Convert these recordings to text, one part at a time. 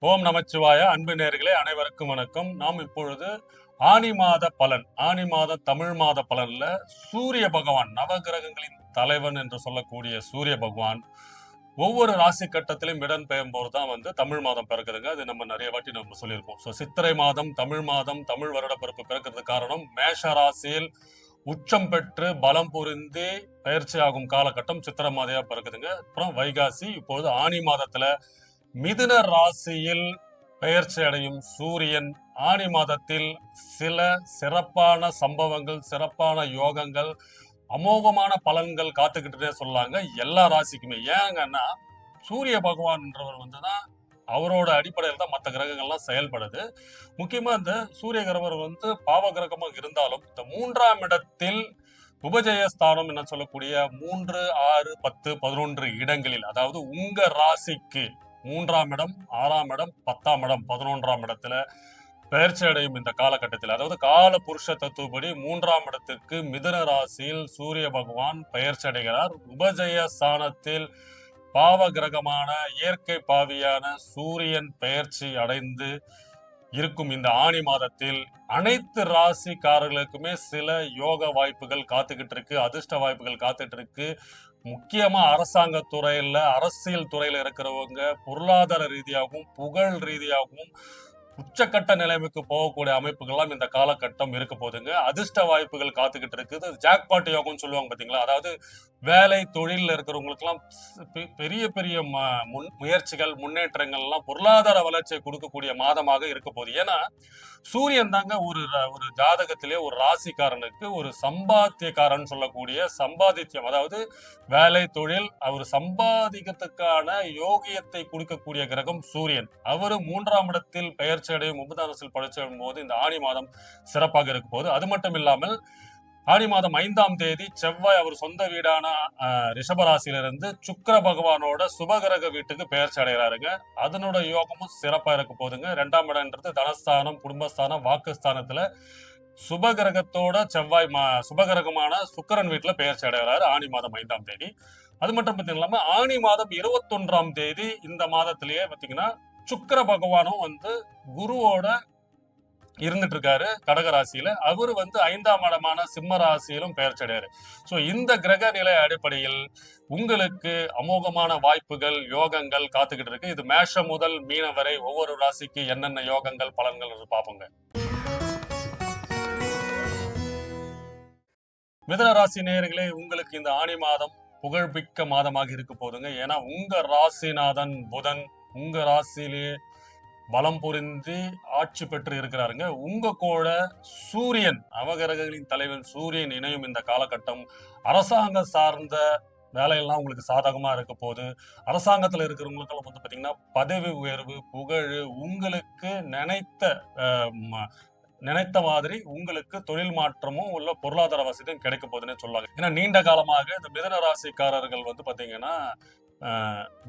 ஓம் நமச்சிவாய. அன்பு நேயர்களே அனைவருக்கும் வணக்கம். நாம் இப்பொழுது ஆனி மாத பலன், ஆனி மாத தமிழ் மாத பலன்ல சூரிய பகவான், நவகிரகங்களின் தலைவன் என்று சொல்லக்கூடிய சூரிய பகவான் ஒவ்வொரு ராசி கட்டத்திலும் இடம் பெயரும் போதுதான் தமிழ் மாதம் பிறக்குதுங்க. அது நம்ம நிறைய வாட்டி நம்ம சொல்லியிருப்போம். சித்திரை மாதம், தமிழ் வருட பிறப்பு பிறக்கிறதுக்கு காரணம் மேஷ ராசியில் உச்சம் பெற்று பலம் புரிந்து பயிற்சியாகும் காலகட்டம் சித்திரை மாதையா பிறக்குதுங்க. அப்புறம் வைகாசி, இப்பொழுது ஆனி மாதத்துல மிதுன ராசியில் பெயர்ச்சி அடையும் சூரியன் ஆனி மாதத்தில் சில சிறப்பான சம்பவங்கள், சிறப்பான யோகங்கள், அமோகமான பலன்கள் காத்துக்கிட்டுனே சொல்லாங்க எல்லா ராசிக்குமே. ஏங்கன்னா சூரிய பகவான்ன்றவர் தான் அவரோட அடிப்படையில் தான் மற்ற கிரகங்கள்லாம் செயல்படுது. முக்கியமா இந்த சூரிய கிரகம் பாவ கிரகமாக இருந்தாலும் இந்த 3ஆம் இடத்தில் உபஜயஸ்தானம் என்ன சொல்லக்கூடிய 3, 6, 10, 11 இடங்களில், அதாவது உங்க ராசிக்கு 3ஆம் இடம், 6ஆம் இடம், 10ஆம் இடம், 11ஆம் இடத்துல பெயர்ச்சி அடையும் இந்த காலகட்டத்தில், அதாவது கால புருஷ தத்துவப்படி 3ஆம் இடத்திற்கு மிதுன ராசியில் சூரிய பகவான் பெயர்ச்சி அடைகிறார். உபஜய ஸ்தானத்தில் பாவ கிரகமான இயற்கை பாவியான சூரியன் பெயர்ச்சி அடைந்து இருக்கும் இந்த ஆணி மாதத்தில் அனைத்து ராசிக்காரர்களுக்குமே சில யோக வாய்ப்புகள் காத்துக்கிட்டு இருக்கு, அதிர்ஷ்ட வாய்ப்புகள் காத்துட்டு இருக்கு. முக்கியமா அரசாங்க துறையில, அரசியல் துறையில இருக்கிறவங்க பொருளாதார ரீதியாகவும் புகழ் ரீதியாகவும் உச்சக்கட்ட நிலைமைக்கு போகக்கூடிய அமைப்புகள்லாம் இந்த காலகட்டம் இருக்க போதுங்க. அதிர்ஷ்ட வாய்ப்புகள் காத்துக்கிட்டு இருக்குது. ஜாக்பாட் யோகம்னு சொல்லுவாங்க பாத்தீங்களா, அதாவது வேலை தொழில இருக்கிறவங்களுக்கு எல்லாம் பெரிய பெரிய முயற்சிகள், முன்னேற்றங்கள் எல்லாம் பொருளாதார வளர்ச்சியை கொடுக்கக்கூடிய மாதமாக இருக்க போகுது. ஏன்னா சூரியன் தாங்க ஒரு ஒரு ஜாதகத்திலே ஒரு ராசிக்காரனுக்கு ஒரு சம்பாத்தியக்காரன் சொல்லக்கூடிய சம்பாதித்யம், அதாவது வேலை தொழில், அவர் சம்பாதிக்கிறதுக்கான யோகியத்தை கொடுக்கக்கூடிய கிரகம் சூரியன். அவரு 3ஆம் இடத்தில் பெயர்ச்சி அடையும் 9ஆம் இடத்தில் பயிற்சி அடையும் போது இந்த ஆணி மாதம் சிறப்பாக இருக்க போது. அது மட்டும் இல்லாமல் ஆடி மாதம் 5ஆம் தேதி செவ்வாய் அவர் சொந்த வீடான ரிஷபராசியிலிருந்து சுக்கிர பகவானோட சுபகிரக வீட்டுக்கு பெயர்ச்சி அடைகிறாருங்க. அதனோட யோகமும் சிறப்பா இருக்க போதுங்க. 2ஆம் இடம்ன்றது தனஸ்தானம், குடும்பஸ்தானம், வாக்குஸ்தானத்துல சுபகிரகத்தோட செவ்வாய் சுபகிரகமான சுக்கிரன் வீட்டுல பெயர்ச்சி அடைகிறாரு ஆணி மாதம் 5ஆம் தேதி. அது மட்டும் இல்லாம ஆணி மாதம் 21ஆம் தேதி இந்த மாதத்திலேயே பாத்தீங்கன்னா சுக்கிர பகவானும் குருவோட இருந்துட்டு இருக்காரு கடகராசியில. அவரு 5ஆம் இடமான சிம்ம ராசியிலும் பெயர்ச்சி அடையாரு. சோ இந்த கிரக நிலை அடிப்படையில் உங்களுக்கு அமோகமான வாய்ப்புகள், யோகங்கள் காத்துக்கிட்டு இருக்கு. இது மேஷம் முதல் மீனம் வரை ஒவ்வொரு ராசிக்கு என்னென்ன யோகங்கள், பலன்கள் பார்ப்போங்க. மிதுன ராசி நேயர்களே, உங்களுக்கு இந்த ஆணி மாதம் புகழ்மிக்க மாதமாக இருக்க போதுங்க. ஏன்னா உங்க ராசிநாதன் புதன் உங்க ராசியிலேயே பலம் புரிந்து ஆட்சி பெற்று இருக்கிறாருங்க. உங்க கூட சூரியன், நவகிரகங்களின் தலைவன் சூரியன் இணையும் இந்த காலகட்டம் அரசாங்க சார்ந்த வேலையெல்லாம் உங்களுக்கு சாதகமா இருக்க போது. அரசாங்கத்துல இருக்கிறவங்களுக்கெல்லாம் பாத்தீங்கன்னா பதவி உயர்வு, புகழ், உங்களுக்கு நினைத்த மாதிரி உங்களுக்கு தொழில் மாற்றமும் உள்ள பொருளாதார வசதியும் கிடைக்க போகுதுன்னு சொல்லாங்க. ஏன்னா நீண்ட காலமாக இந்த மிதுன ராசிக்காரர்கள் பாத்தீங்கன்னா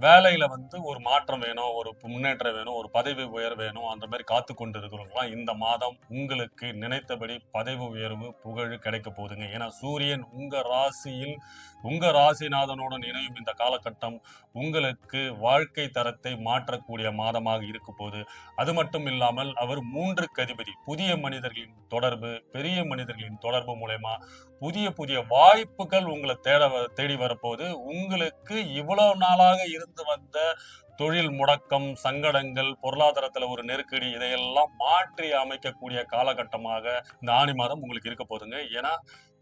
வேலையில ஒரு மாற்றம் வேணும், ஒரு முன்னேற்றம் வேணும், ஒரு பதவி உயர்வு வேணும், அந்த மாதிரி காத்து கொண்டு இருக்கிறவங்களாம் இந்த மாதம் உங்களுக்கு நினைத்தபடி பதவி உயர்வு, புகழ் கிடைக்க போகுதுங்க. ஏன்னா சூரியன் உங்க ராசியில் உங்க ராசிநாதனுடன் இணையும் இந்த காலகட்டம் உங்களுக்கு வாழ்க்கை தரத்தை மாற்றக்கூடிய மாதமாக இருக்க போது. அது மட்டும் இல்லாமல் அவர் 3க்கு அதிபதி. புதிய மனிதர்களின் தொடர்பு, பெரிய மனிதர்களின் தொடர்பு மூலமா புதிய புதிய வாய்ப்புகள் உங்களை தேடி வரப்போகுது. உங்களுக்கு இவ்வளவு நாளாக இருந்து வந்த தொழில் முடக்கம், சங்கடங்கள், பொருளாதாரத்துல ஒரு நெருக்கடி, இதையெல்லாம் மாற்றி அமைக்கக்கூடிய காலகட்டமாக இந்த ஆணி மாதம் உங்களுக்கு இருக்க போதுங்க. ஏன்னா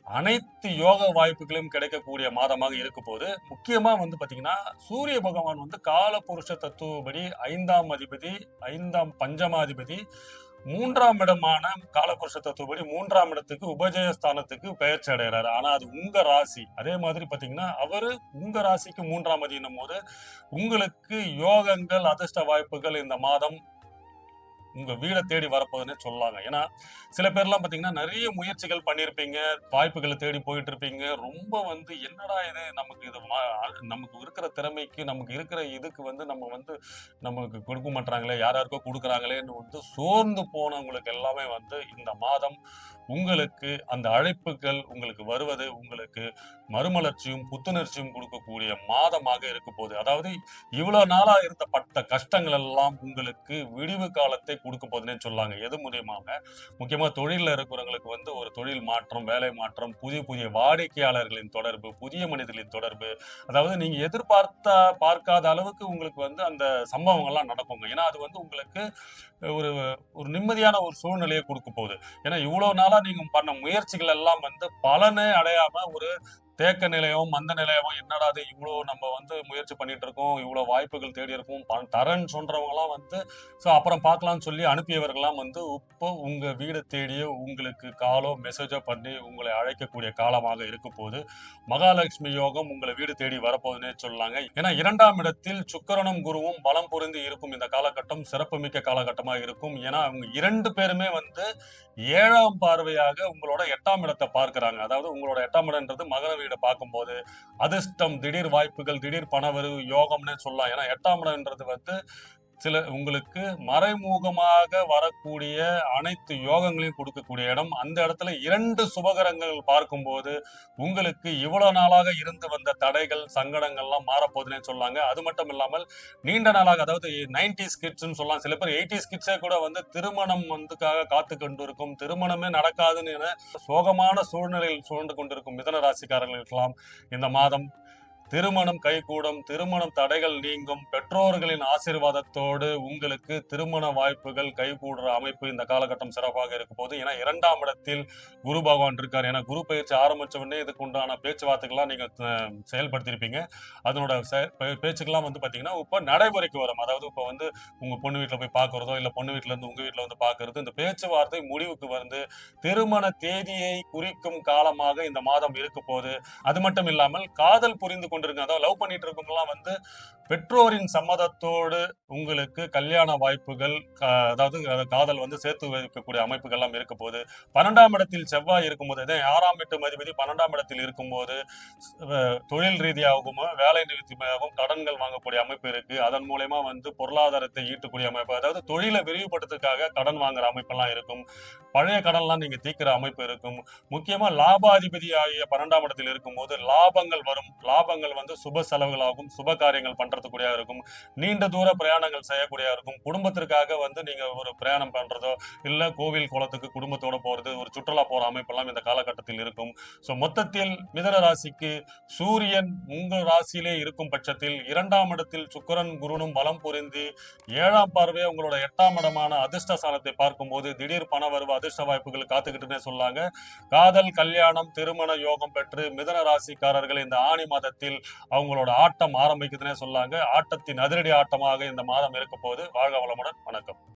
அனைத்து யோக வாய்ப்புகளும் கிடைக்கக்கூடிய மாதமாக இருக்க போது. முக்கியமா பாத்தீங்கன்னா சூரிய பகவான் கால புருஷ தத்துவப்படி 5ஆம் அதிபதி, 5ஆம் பஞ்சமாதிபதி, 3ஆம் இடமான காலபுருஷ தத்துவப்படி 3ஆம் இடத்துக்கு உபஜயஸ்தானத்துக்கு பெயர்ச்சி அடைகிறாரு. ஆனா அது உங்க ராசி. அதே மாதிரி பாத்தீங்கன்னா அவரு உங்க ராசிக்கு 3ஆம் அதிபதினும் போது உங்களுக்கு யோகங்கள், அதிர்ஷ்ட வாய்ப்புகள் இந்த மாதம் உங்க வீடை தேடி வரப்போகுதுன்னு சொல்லலாங்க. ஏன்னா சில பேர்லாம் பாத்தீங்கன்னா நிறைய முயற்சிகள் பண்ணிருப்பீங்க, வாய்ப்புகளை தேடி போயிட்டு இருப்பீங்க. ரொம்ப என்னடா இது, நமக்கு இருக்கிற திறமைக்கு, நமக்கு இருக்கிற இதுக்கு நம்ம நமக்கு கொடுக்க மாட்டாங்களே, யாருக்கோ கொடுக்குறாங்களேன்னு சோர்ந்து போனவங்களுக்கு எல்லாமே இந்த மாதம் உங்களுக்கு அந்த அழைப்புகள் உங்களுக்கு வருவது உங்களுக்கு மறுமலர்ச்சியும் புத்துணர்ச்சியும் கொடுக்கக்கூடிய மாதமாக இருக்க போகுது. அதாவது இவ்வளவு நாளா இருந்த பட்ட கஷ்டங்கள் எல்லாம் உங்களுக்கு விடிவு காலத்தை கொடுக்க போகுதுன்னே சொல்லாங்க. எது மூலியமாக? முக்கியமா தொழில்ல இருக்கிறவங்களுக்கு ஒரு தொழில் மாற்றம், வேலை மாற்றம், புதிய புதிய வாடிக்கையாளர்களின் தொடர்பு, புதிய மனிதர்களின் தொடர்பு. அதாவது நீங்க பார்க்காத அளவுக்கு உங்களுக்கு அந்த சம்பவங்கள்லாம் நடக்குங்க. ஏன்னா அது உங்களுக்கு ஒரு ஒரு நிம்மதியான ஒரு சூழ்நிலையை கொடுக்க போகுது. ஏன்னா இவ்வளவு நாளா நீங்க பண்ண முயற்சிகள் எல்லாம் பலனே அடையாம ஒரு தேக்க நிலையம், மந்த நிலையம், என்னடா அது இவ்ளோ நம்ம முயற்சி பண்ணிட்டு இருக்கோம், இவ்வளவு வாய்ப்புகள் தேடி இருக்கோம், தரேன்னு சொல்றவங்கலாம் சோ அப்புறம் பார்க்கலாம்னு சொல்லி அனுப்பியவர்கள்லாம் இப்போ உங்க வீடு தேடியே உங்களுக்கு காலோ, மெசேஜோ பண்ணி உங்களை அழைக்கக்கூடிய காலமாக இருக்க போகுது. மகாலட்சுமி யோகம் உங்களை வீடு தேடி வரப்போகுதுன்னே சொல்லலாங்க. ஏன்னா 2ஆம் இடத்தில் சுக்கிரனும் குருவும் பலம் பொருந்தி இருக்கும் இந்த காலகட்டம் சிறப்புமிக்க காலகட்டமா இருக்கும். ஏன்னா அவங்க 2 பேருமே 7ஆம் பார்வையாக உங்களோட 8ஆம் இடத்தை பார்க்கிறாங்க. அதாவது உங்களோட 8ஆம் இடம்ன்றது மகர வீட பார்க்கும்போது அதிர்ஷ்டம், திடீர் வாய்ப்புகள், திடீர் பணவரவு, யோகம்னே சொல்லலாம். ஏன்னா 8ஆம் இடம்ன்றது சில உங்களுக்கு மறைமுகமாக வரக்கூடிய அனைத்து யோகங்களையும் கொடுக்கக்கூடிய இடம். அந்த இடத்துல 2 சுபகரங்கள் பார்க்கும்போது உங்களுக்கு இவ்வளவு நாளாக இருந்து வந்த தடைகள், சங்கடங்கள்லாம் மாறப்போகுதுன்னே சொல்லாங்க. அது மட்டும் இல்லாமல் நீண்ட நாளாக, அதாவது 90s கிட்ஸ்ன்னு சொல்லலாம், சில பேர் 80s கிட்ஸே கூட திருமணம் காத்து கொண்டு இருக்கும், திருமணமே நடக்காதுன்னு என சோகமான சூழ்நிலையில் சூழ்ந்து கொண்டிருக்கும் மிதன ராசிக்காரர்களுக்கெல்லாம் இந்த மாதம் திருமணம் கைகூடும், திருமணம் தடைகள் நீங்கும், பெற்றோர்களின் ஆசீர்வாதத்தோடு உங்களுக்கு திருமண வாய்ப்புகள் கைகூடுற அமைப்பு இந்த காலகட்டம் சிறப்பாக இருக்க போது. ஏன்னா 2ஆம் இடத்தில் குரு பகவான் இருக்காரு. ஏன்னா குரு பயிற்சி ஆரம்பிச்ச உடனே இதுக்கு உண்டான பேச்சுவார்த்தைகள்லாம் நீங்க செயல்படுத்தியிருப்பீங்க. அதனோட பேச்சுக்கெல்லாம் பாத்தீங்கன்னா இப்ப நடைமுறைக்கு வரும். அதாவது இப்ப உங்க பொண்ணு வீட்டுல போய் பாக்குறதோ, இல்ல பொண்ணு வீட்டுல இருந்து உங்க வீட்டுல பாக்குறது, இந்த பேச்சுவார்த்தை முடிவுக்கு திருமண தேதியை குறிக்கும் காலமாக இந்த மாதம் இருக்க போது. அது மட்டும் இல்லாமல் காதல் புரிந்து கொண்டிருக்க, அதாவது லவ் பண்ணிட்டு இருக்கவங்கலாம் பெற்றோரின் சம்மதத்தோடு உங்களுக்கு கல்யாண வாய்ப்புகள், அதாவது காதல் சேர்த்து வைக்கக்கூடிய அமைப்புகள் எல்லாம் இருக்க போது. 12ஆம் இடத்தில் செவ்வாய் இருக்கும்போது, 6ஆம் வீட்டு அதிபதி 12ஆம் இடத்தில் இருக்கும்போது தொழில் ரீதியாகவும் வேலை ரீதியாகவும் கடன்கள் வாங்கக்கூடிய அமைப்பு இருக்கு. அதன் மூலமா பொருளாதாரத்தை ஈட்டக்கூடிய அமைப்பு, அதாவது தொழிலை விரிவுபடுத்துறதுக்காக கடன் வாங்குற அமைப்பெல்லாம் இருக்கும். பழைய கடன்லாம் நீங்க தீர்க்கிற அமைப்பு இருக்கும். முக்கியமா லாபாதிபதி ஆகிய 12ஆம் இடத்தில் இருக்கும்போது லாபங்கள் வரும். லாபங்கள் சுப செலவுகளாகும், சுப காரியங்கள் பண்றதுக்கூடிய இருக்கும், நீண்ட தூர பிரயாணங்கள் செய்யக்கூடிய இருக்கும். குடும்பத்திற்காக நீங்க ஒரு பிரயாணம் பண்றதோ, இல்ல கோவில் குளத்துக்கு குடும்பத்தோட போறது, ஒரு சுற்றுலா போற அமைப்பெல்லாம் இந்த காலகட்டத்தில் இருக்கும். சோ மொத்தத்தில் மிதன ராசிக்கு சூரியன் உங்கள் ராசியிலே இருக்கும் பட்சத்தில் 2ஆம் இடத்தில் சுக்கிரன் குருனும் பலம் புரிந்து 7ஆம் பார்வையை உங்களோட 8ஆம் இடமான அதிர்ஷ்டஸ்தானத்தை பார்க்கும்போது திடீர் பண வரவு, அதிர்ஷ்ட வாய்ப்புகள் காத்துக்கிட்டுன்னே சொல்லாங்க. காதல், கல்யாணம், திருமண யோகம் பெற்று மிதன ராசிக்காரர்கள் இந்த ஆணி மாதத்தில் அவங்களோட ஆட்டம் ஆரம்பிக்குதுன்னே சொல்லாங்க. ஆட்டத்தின் அதிரடி ஆட்டமாக இந்த மாதம் இருக்க போது. வாழ்க வளமுடன். வணக்கம்.